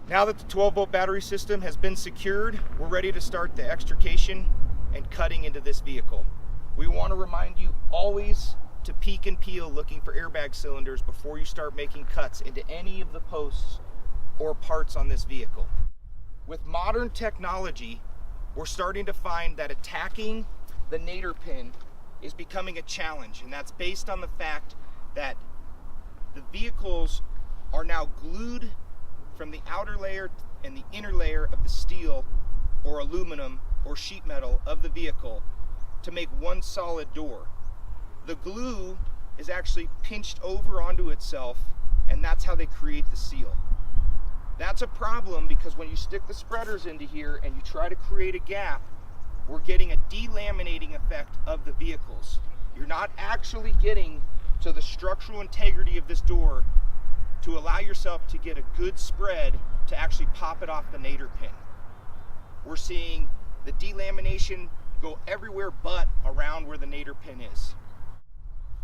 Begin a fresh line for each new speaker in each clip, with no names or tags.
Now that the 12-volt battery system has been secured, we're ready to start the extrication and cutting into this vehicle. We want to remind you always to peek and peel looking for airbag cylinders before you start making cuts into any of the posts or parts on this vehicle. With modern technology, we're starting to find that attacking the nadir pin is becoming a challenge, and that's based on the fact that the vehicles are now glued from the outer layer and the inner layer of the steel or aluminum or sheet metal of the vehicle to make one solid door. The glue is actually pinched over onto itself, and that's how they create the seal. That's a problem because when you stick the spreaders into here and you try to create a gap, we're getting a delaminating effect of the vehicles. You're not actually getting to the structural integrity of this door to allow yourself to get a good spread to actually pop it off the nadir pin. We're seeing the delamination go everywhere but around where the nadir pin is.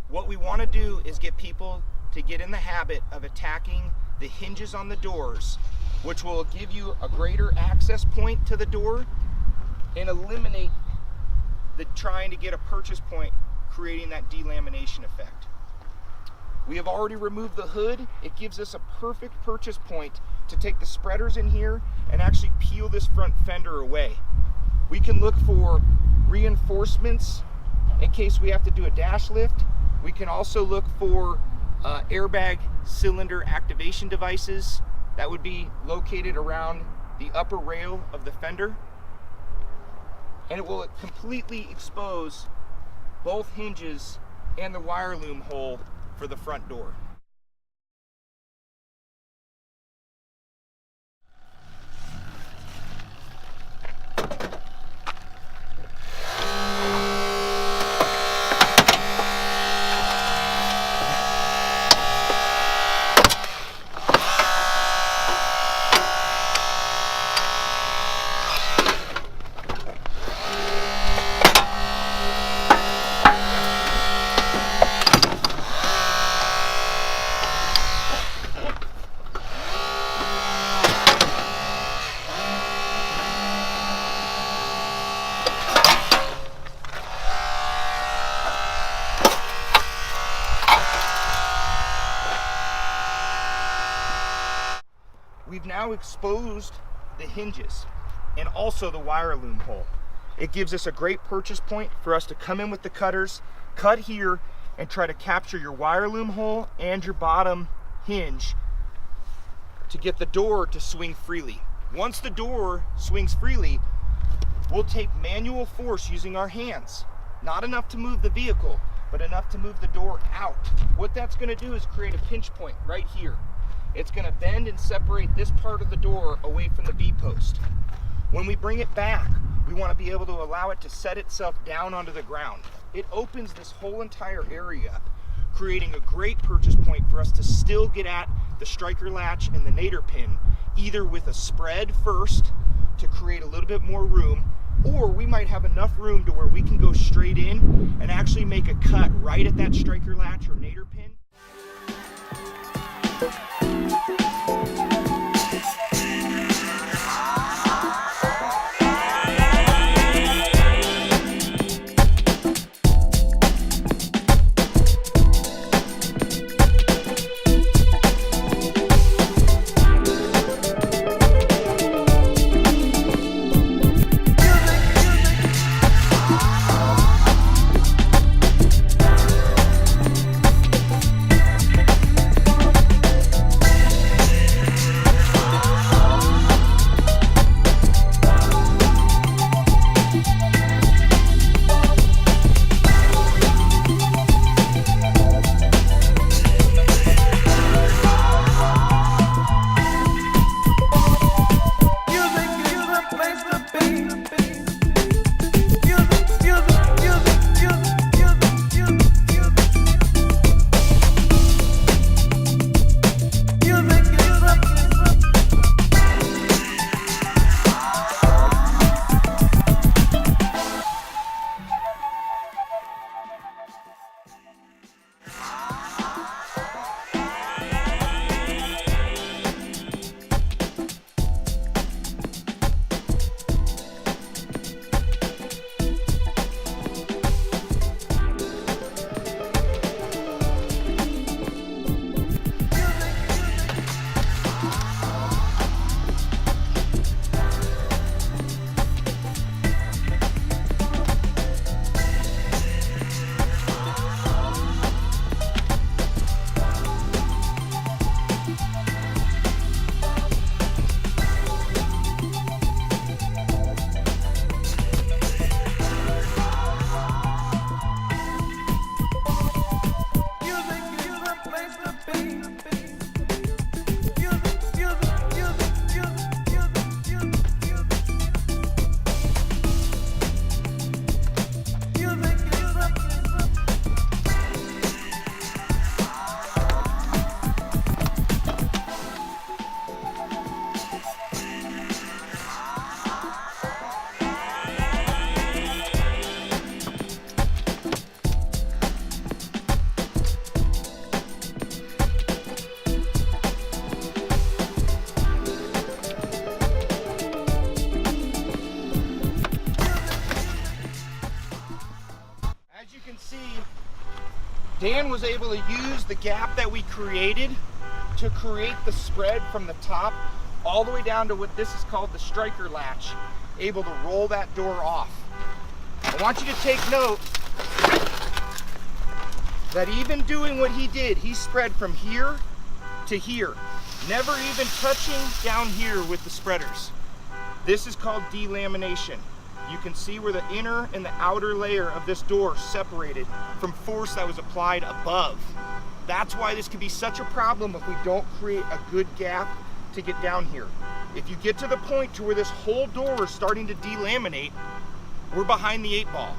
What we want to do is get people to get in the habit of attacking the hinges on the doors, which will give you a greater access point to the door and eliminate the trying to get a purchase point, creating that delamination effect. We have already removed the hood. It gives us a perfect purchase point to take the spreaders in here and actually peel this front fender away. We can look for reinforcements in case we have to do a dash lift. We can also look for airbag cylinder activation devices that would be located around the upper rail of the fender. And it will completely expose both hinges and the wire loom hole for the front door. We've now exposed the hinges and also the wire loom hole. It gives us a great purchase point for us to come in with the cutters, cut here, and try to capture your wire loom hole and your bottom hinge to get the door to swing freely. Once the door swings freely, we'll take manual force using our hands. Not enough to move the vehicle, but enough to move the door out. What that's going to do is create a pinch point right here. It's going to bend and separate this part of the door away from the B-post. When we bring it back, we want to be able to allow it to set itself down onto the ground. It opens this whole entire area up, creating a great purchase point for us to still get at the striker latch and the nadir pin, either with a spread first to create a little bit more room, or we might have enough room to where we can go straight in and actually make a cut right at that striker latch or nadir pin. Dan was able to use the gap that we created to create the spread from the top all the way down to what this is called the striker latch, able to roll that door off. I want you to take note that even doing what he did, he spread from here to here, never even touching down here with the spreaders. This is called delamination. You can see where the inner and the outer layer of this door separated from force that was applied above. That's why this can be such a problem if we don't create a good gap to get down here. If you get to the point to where this whole door is starting to delaminate, we're behind the 8 ball.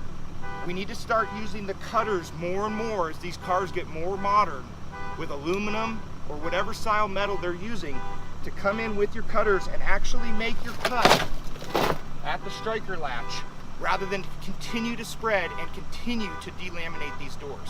We need to start using the cutters more and more as these cars get more modern with aluminum or whatever style metal they're using, to come in with your cutters and actually make your cut at the striker latch rather than continue to spread and continue to delaminate these doors.